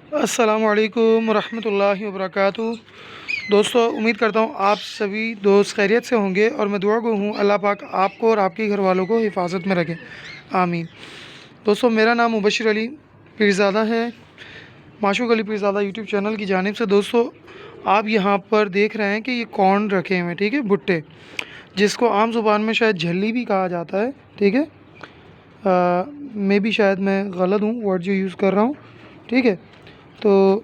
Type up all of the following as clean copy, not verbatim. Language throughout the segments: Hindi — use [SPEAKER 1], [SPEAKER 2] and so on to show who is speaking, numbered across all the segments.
[SPEAKER 1] अस्सलामुअलैकुम रहमतुल्लाहि वबरकातुहू। दोस्तों, उम्मीद करता हूँ आप सभी दोस्त खैरियत से होंगे और मैं दुआ गो हूँ अल्लाह पाक आपको और आपके घर वालों को हिफाजत में रखे, आमीन। दोस्तों, मेरा नाम मुबशिर अली पीरज़ादा है, माशूक अली पीरज़ादा यूट्यूब चैनल की जानिब से। दोस्तों, आप यहाँ पर देख रहे हैं कि ये कॉर्न रखे हुए हैं, ठीक है, भुट्टे, जिसको आम ज़ुबान में शायद झल्ली भी कहा जाता है, ठीक है। मैं भी शायद मैं गलत हूँ वर्ड जो यूज़ कर रहा हूँ, ठीक है। तो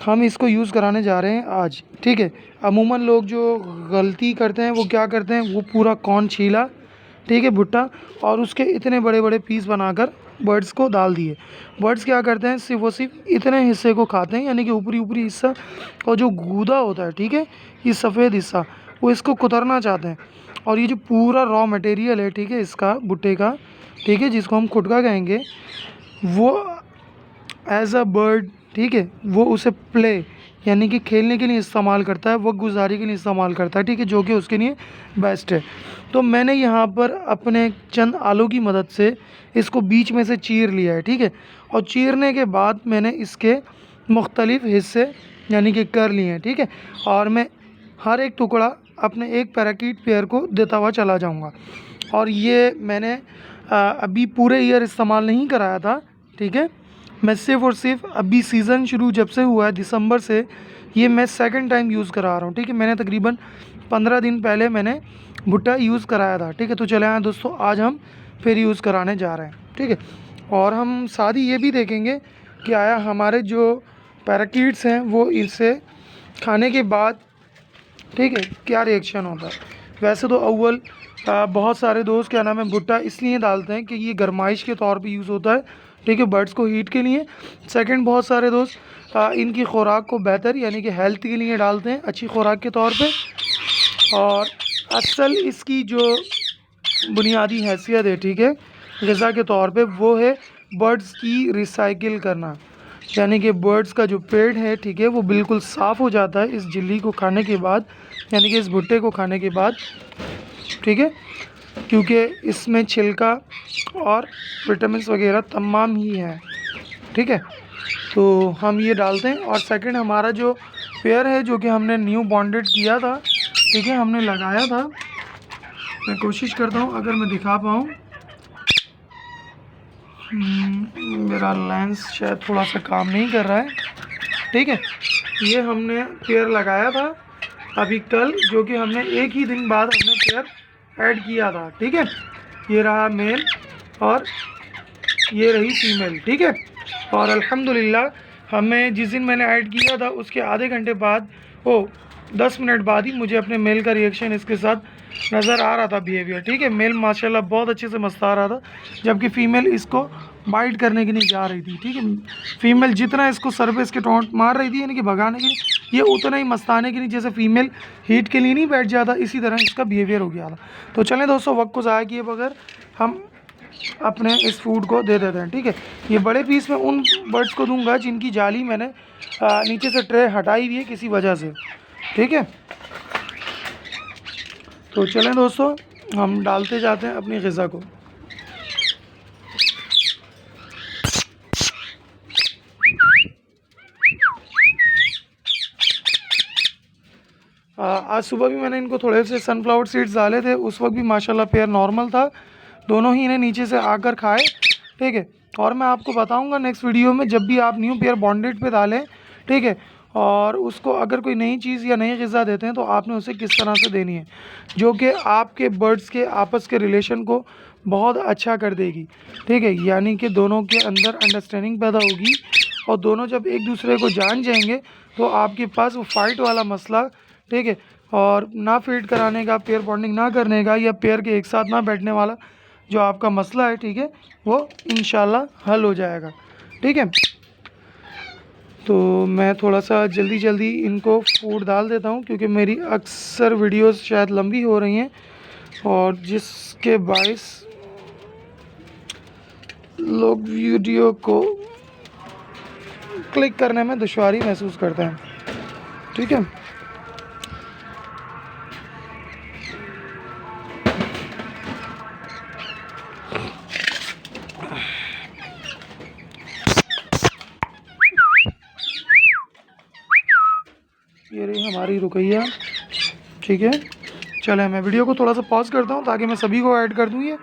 [SPEAKER 1] हम इसको यूज़ कराने जा रहे हैं आज, ठीक है। अमूमन लोग जो गलती करते हैं वो क्या करते हैं, वो पूरा कॉर्न छीला, ठीक है, भुट्टा, और उसके इतने बड़े बड़े पीस बनाकर बर्ड्स को डाल दिए। बर्ड्स क्या करते हैं, सिर्फ वो सिर्फ इतने हिस्से को खाते हैं, यानी कि ऊपरी ऊपरी हिस्सा, और जो गूदा होता है, ठीक है, ये सफ़ेद हिस्सा, वो इसको कुतरना चाहते हैं। और ये जो पूरा रॉ मटेरियल है, ठीक है, इसका भुट्टे का, ठीक है, जिसको हम खुटका कहेंगे, वो एज़ अ बर्ड, ठीक है, वो उसे प्ले यानी कि खेलने के लिए इस्तेमाल करता है, वक्त गुजारी के लिए इस्तेमाल करता है, ठीक है, जो कि उसके लिए बेस्ट है। तो मैंने यहाँ पर अपने चंद आलू की मदद से इसको बीच में से चीर लिया है, ठीक है। और चीरने के बाद मैंने इसके मुख्तलिफ़ हिस्से यानी कि कर लिए हैं, ठीक है। और मैं हर एक टुकड़ा अपने एक पैराकीट पेयर को देता हुआ चला जाऊँगा। और ये मैंने अभी पूरे ईयर इस्तेमाल नहीं कराया था, ठीक है। मैं सिर्फ़ और सिर्फ अभी सीज़न शुरू जब से हुआ है दिसंबर से, ये मैं सेकंड टाइम यूज़ करा रहा हूँ, ठीक है। मैंने तकरीबन 15 दिन पहले मैंने भुट्टा यूज़ कराया था, ठीक है। तो चले आए दोस्तों, आज हम फिर यूज़ कराने जा रहे हैं, ठीक है। और हम साथ ही ये भी देखेंगे कि आया हमारे जो पैराकीट्स हैं वो इसे खाने के बाद, ठीक है, क्या रिएक्शन होता है। वैसे तो अव्वल बहुत सारे दोस्त क्या नाम है भुट्टा इसलिए डालते हैं कि ये गर्माइश के तौर पे यूज़ होता है, ठीक है, बर्ड्स को हीट के लिए। सेकंड, बहुत सारे दोस्त इनकी खुराक को बेहतर यानी कि हेल्थ के लिए डालते हैं, अच्छी खुराक के तौर पे। और असल इसकी जो बुनियादी हैसियत है, ठीक है, ग़िज़ा के तौर पे, वो है बर्ड्स की रिसाइकिल करना, यानी कि बर्ड्स का जो पेट है, ठीक है, वो बिल्कुल साफ़ हो जाता है इस झिल्ली को खाने के बाद, यानी कि इस भुट्टे को खाने के बाद, ठीक है, क्योंकि इसमें छिलका और विटामिन्स वगैरह तमाम ही हैं, ठीक है। तो हम ये डालते हैं। और सेकंड, हमारा जो पेयर है जो कि हमने न्यू बॉन्डेड किया था, ठीक है, हमने लगाया था। मैं कोशिश करता हूँ अगर मैं दिखा पाऊँ, मेरा लेंस शायद थोड़ा सा काम नहीं कर रहा है, ठीक है। ये हमने पेयर लगाया था अभी कल, जो कि हमने एक ही दिन बाद हमने पेयर ऐड किया था, ठीक है। ये रहा मेल और ये रही फीमेल, ठीक है। और अल्हम्दुलिल्लाह हमें जिस दिन मैंने ऐड किया था उसके आधे घंटे बाद, 10 मिनट बाद ही मुझे अपने मेल का रिएक्शन इसके साथ नज़र आ रहा था, बिहेवियर, ठीक है। मेल माशाल्लाह बहुत अच्छे से मस्ता रहा था, जबकि फ़ीमेल इसको बाइट करने के लिए जा रही थी, ठीक है। फीमेल जितना इसको सर पे इसके टोंट मार रही थी यानी कि भगाने के लिए, ये उतना ही मस्ताने के लिए, जैसे फीमेल हीट के लिए नहीं बैठ जाता, इसी तरह इसका बिहेवियर हो गया था। तो चलें दोस्तों, वक्त को ज़ाया किए बगैर हम अपने इस फूड को दे देते हैं, ठीक है। ये बड़े पीस में उन बर्ड्स को दूंगा जिनकी जाली मैंने नीचे से ट्रे हटाई हुई है किसी वजह से, ठीक है। तो चलें दोस्तों, हम डालते जाते हैं अपनी ग़िज़ा को। आज सुबह भी मैंने इनको थोड़े से सनफ्लावर सीड्स डाले थे, उस वक्त भी माशाल्लाह पेयर नॉर्मल था, दोनों ही इन्हें नीचे से आकर खाए, ठीक है। और मैं आपको बताऊंगा नेक्स्ट वीडियो में, जब भी आप न्यू पेयर बॉन्डेड पे डालें, ठीक है, और उसको अगर कोई नई चीज़ या नई ग़िज़ा देते हैं तो आपने उसे किस तरह से देनी है, जो कि आपके बर्ड्स के आपस के रिलेशन को बहुत अच्छा कर देगी, ठीक है। यानी कि दोनों के अंदर अंडरस्टैंडिंग पैदा होगी, और दोनों जब एक दूसरे को जान जाएंगे तो आपके पास वो फ़ाइट वाला मसला, ठीक है, और ना फीड कराने का, पेयर बॉन्डिंग ना करने का, या पेयर के एक साथ ना बैठने वाला जो आपका मसला है, ठीक है, वो इंशाल्लाह हल हो जाएगा, ठीक है। तो मैं थोड़ा सा जल्दी जल्दी इनको फूड डाल देता हूँ, क्योंकि मेरी अक्सर वीडियोस शायद लंबी हो रही हैं, और जिसके बायस लोग वीडियो को क्लिक करने में दुश्वारी महसूस करते हैं, ठीक है। सारी रुकैया, ठीक है। चले मैं वीडियो को थोड़ा सा पॉज करता हूँ ताकि मैं सभी को ऐड कर दूँ ये।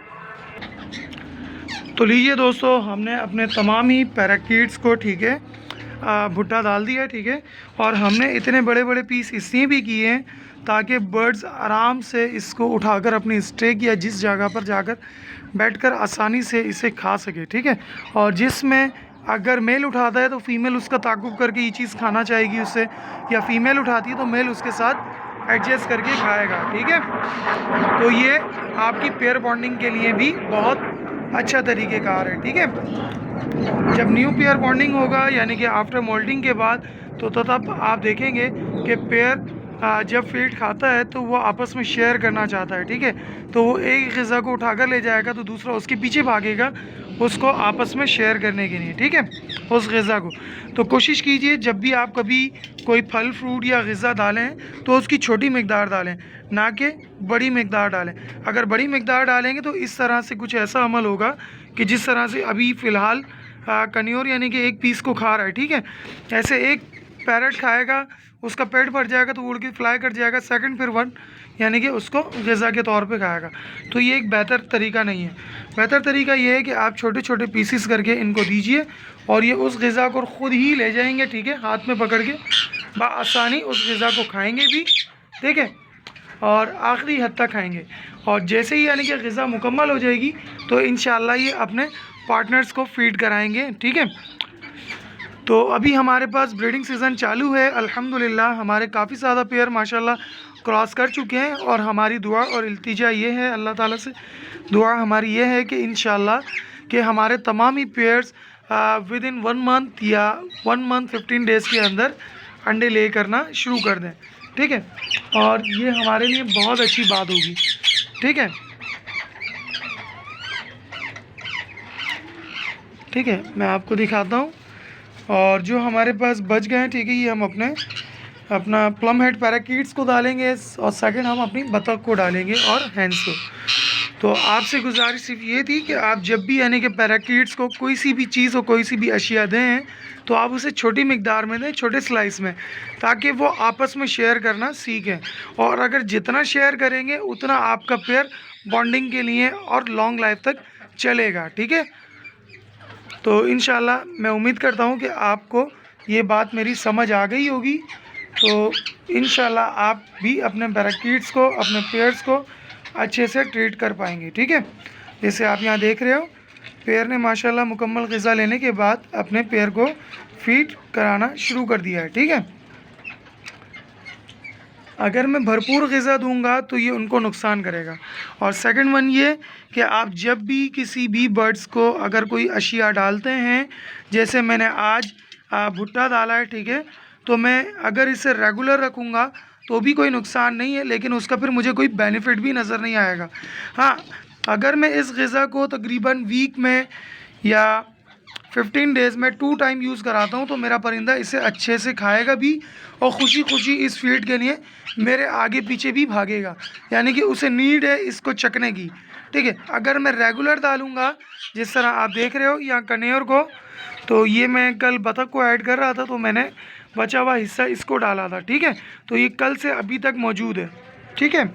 [SPEAKER 1] तो लीजिए दोस्तों, हमने अपने तमाम ही पैराकीट्स को, ठीक है, भुट्टा डाल दिया है, ठीक है। और हमने इतने बड़े बड़े पीस इसलिए भी किए हैं ताकि बर्ड्स आराम से इसको उठाकर अपनी स्टेक या जिस जगह पर जाकर बैठकर आसानी से इसे खा सके, ठीक है। और जिसमें अगर मेल उठाता है तो फीमेल उसका ताक़ुब करके ये चीज़ खाना चाहेगी उससे, या फीमेल उठाती है तो मेल उसके साथ एडजस्ट करके खाएगा, ठीक है। तो ये आपकी पेयर बॉन्डिंग के लिए भी बहुत अच्छा तरीक़ेकार है, ठीक है। जब न्यू पेयर बॉन्डिंग होगा यानी कि आफ्टर मोल्टिंग के बाद, तो तब आप देखेंगे कि पेयर जब फीड खाता है तो वो आपस में शेयर करना चाहता है, ठीक है। तो वो एक ग़िज़ा को उठाकर ले जाएगा तो दूसरा उसके पीछे भागेगा उसको आपस में शेयर करने के लिए, ठीक है, उस ग़िज़ा को। तो कोशिश कीजिए जब भी आप कभी कोई फल फ्रूट या ग़िज़ा डालें तो उसकी छोटी मिक़दार डालें, ना कि बड़ी मिक़दार डालें। अगर बड़ी मिक़दार डालेंगे तो इस तरह से कुछ ऐसा अमल होगा कि जिस तरह से अभी फ़िलहाल कन्योर यानी कि एक पीस को खा रहा है, ठीक है, ऐसे एक पैरट खाएगा, उसका पेट भर जाएगा तो उड़ के फ्लाई कर जाएगा, सेकंड फिर वन यानी कि उसको ग़िज़ा के तौर पे खाएगा। तो ये एक बेहतर तरीका नहीं है। बेहतर तरीका ये है कि आप छोटे छोटे पीसीस करके इनको दीजिए और ये उस ग़िज़ा को ख़ुद ही ले जाएंगे, ठीक है, हाथ में पकड़ के बआसानी उस ग़िज़ा को खाएँगे भी, ठीक है, और आखिरी हद तक खाएँगे। और जैसे ही यानी कि ग़िज़ा मुकम्मल हो जाएगी तो इंशाअल्लाह ये अपने पार्टनर्स को फीड कराएंगे, ठीक है। तो अभी हमारे पास ब्रीडिंग सीज़न चालू है, अल्हम्दुलिल्लाह हमारे काफ़ी ज़्यादा पेयर माशाल्लाह क्रॉस कर चुके हैं। और हमारी दुआ और इल्तिजा ये है, अल्लाह ताला से दुआ हमारी ये है कि इंशाअल्लाह कि हमारे तमाम ही पेयर्स विद इन 1 मंथ या 1 मंथ 15 डेज़ के अंदर अंडे ले करना शुरू कर दें, ठीक है। और ये हमारे लिए बहुत अच्छी बात होगी, ठीक है, ठीक है। मैं आपको दिखाता हूँ। और जो हमारे पास बच गए हैं, ठीक है, ये हम अपना प्लम हेड पैराकीट्स को डालेंगे और सेकंड हम अपनी बतख को डालेंगे और हैंस को। तो आपसे गुजारिश सिर्फ ये थी कि आप जब भी यानी कि पैराकीट्स को कोई सी भी चीज़ और कोई सी भी अशिया दें तो आप उसे छोटी मिकदार में दें, छोटे स्लाइस में, ताकि वो आपस में शेयर करना सीखें। और अगर जितना शेयर करेंगे उतना आपका पेयर बॉन्डिंग के लिए और लॉन्ग लाइफ तक चलेगा, ठीक है। तो इंशाल्लाह मैं उम्मीद करता हूँ कि आपको ये बात मेरी समझ आ गई होगी। तो इंशाल्लाह आप भी अपने पैराकीट्स को, अपने पेयर्स को अच्छे से ट्रीट कर पाएंगे, ठीक है। जैसे आप यहाँ देख रहे हो, पेयर ने माशाल्लाह मुकम्मल ग़िज़ा लेने के बाद अपने पेयर को फीड कराना शुरू कर दिया है, ठीक है। अगर मैं भरपूर ग़िज़ा दूंगा तो ये उनको नुकसान करेगा। और सेकंड वन ये कि आप जब भी किसी भी बर्ड्स को अगर कोई अशिया डालते हैं, जैसे मैंने आज भुट्टा डाला है, ठीक है, तो मैं अगर इसे रेगुलर रखूँगा तो भी कोई नुकसान नहीं है, लेकिन उसका फिर मुझे कोई बेनिफिट भी नज़र नहीं आएगा। हाँ, अगर मैं इस ग़िज़ा को तकरीबन वीक में या 15 डेज़ में 2 टाइम यूज़ कराता हूँ तो मेरा परिंदा इसे अच्छे से खाएगा भी और खुशी खुशी इस फीड के लिए मेरे आगे पीछे भी भागेगा, यानी कि उसे नीड है इसको चखने की, ठीक है। अगर मैं रेगुलर डालूँगा जिस तरह आप देख रहे हो यहाँ कनेर को, तो ये मैं कल बतख को ऐड कर रहा था तो मैंने बचा हुआ हिस्सा इसको डाला था, ठीक है। तो ये कल से अभी तक मौजूद है, ठीक है।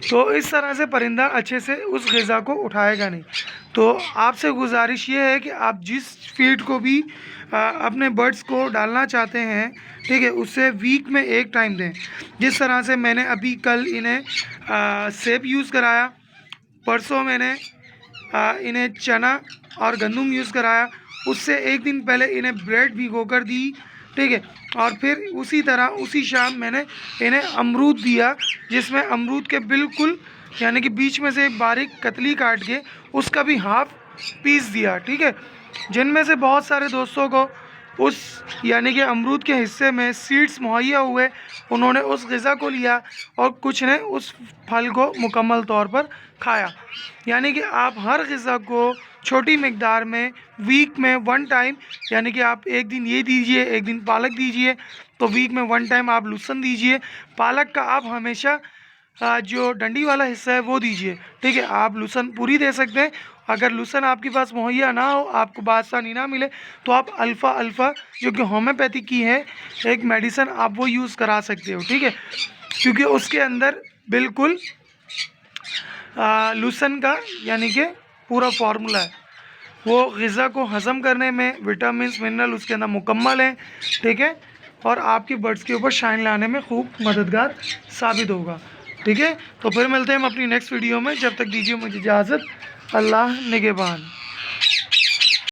[SPEAKER 1] तो इस तरह से परिंदा अच्छे से उस ग़िज़ा को उठाएगा नहीं। तो आपसे गुजारिश ये है कि आप जिस फीड को भी अपने बर्ड्स को डालना चाहते हैं, ठीक है, उससे वीक में 1 टाइम दें। जिस तरह से मैंने अभी कल इन्हें सेब यूज़ कराया, परसों मैंने इन्हें चना और गंदम यूज़ कराया, उससे 1 दिन पहले इन्हें ब्रेड भिगो कर दी, ठीक है। और फिर उसी तरह उसी शाम मैंने इन्हें अमरूद दिया, जिसमें अमरूद के बिल्कुल यानी कि बीच में से एक बारीक कतली काट के उसका भी हाफ पीस दिया, ठीक है। जिनमें से बहुत सारे दोस्तों को उस यानी कि अमरूद के हिस्से में सीड्स मुहैया हुए, उन्होंने उस ग़िज़ा को लिया और कुछ ने उस फल को मुकम्मल तौर पर खाया। यानी कि आप हर ग़िज़ा को छोटी मिकदार में वीक में 1 टाइम, यानी कि आप एक दिन ये दीजिए, एक दिन पालक दीजिए, तो वीक में 1 टाइम आप लहसुन दीजिए। पालक का आप हमेशा जो डंडी वाला हिस्सा है वो दीजिए, ठीक है। आप लहसुन पूरी दे सकते हैं अगर लूसन आपके पास मुहैया ना हो, आपको बासानी ना मिले, तो आप अल्फ़ा जो कि होम्योपैथी की है एक मेडिसिन, आप वो यूज़ करा सकते हो, ठीक है। क्योंकि उसके अंदर बिल्कुल लूसन का यानी कि पूरा फार्मूला है, वो ग़िज़ा को हज़म करने में विटामिन मिनरल उसके अंदर मुकम्मल है, ठीक है। और आपकी बर्ड्स के ऊपर शाइन लाने में खूब मददगार साबित होगा, ठीक है। तो फिर मिलते हैं हम अपनी नेक्स्ट वीडियो में, जब तक दीजिए मुझे इजाज़त। अल्लाह निगहबान।